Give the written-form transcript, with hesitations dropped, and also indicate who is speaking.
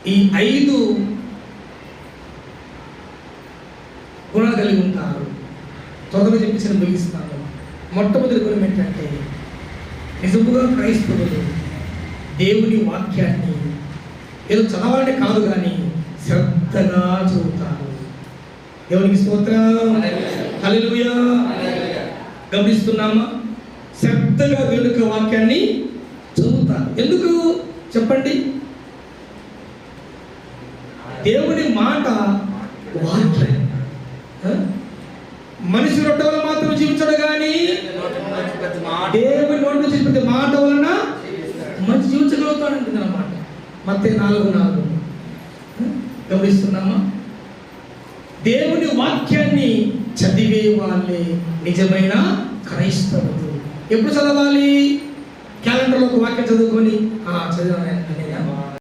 Speaker 1: ఈ 5 గుణాలు కలిగి ఉంటారు. త్వరగా చెప్పేసి ముగిస్తాను. మొట్టమొదటి గుణం ఏంటంటే నిజముగా క్రైస్తవులు దేవుని వాక్యాన్ని ఏదో చదవాలంటే కాదు కానీ శ్రద్ధగా చదువుతారు. దేవునికి స్తోత్రం, హల్లెలూయా. గమనిస్తున్నామా? శ్రద్ధగా దేవుని యొక్క వాక్యాన్ని చదువుతారు. ఎందుకు చెప్పండి? దేవుని మాట వాక్యం. మనిషి రొట్టె వల్ల మాత్రం జీవించడు కానీ దేవుని నోటి నుంచి ప్రతి మాట వలన మంచి జీవించగలుగుతాడంటుంది అన్నమాట. మత్తయి 4:4. గమనిస్తున్నామా? దేవుని వాక్యాన్ని చదివే వాళ్ళే నిజమైన క్రైస్తవులు. ఎప్పుడు చదవాలి? క్యాలెండర్లో ఒక వాక్యం చదువుకొని చదివాను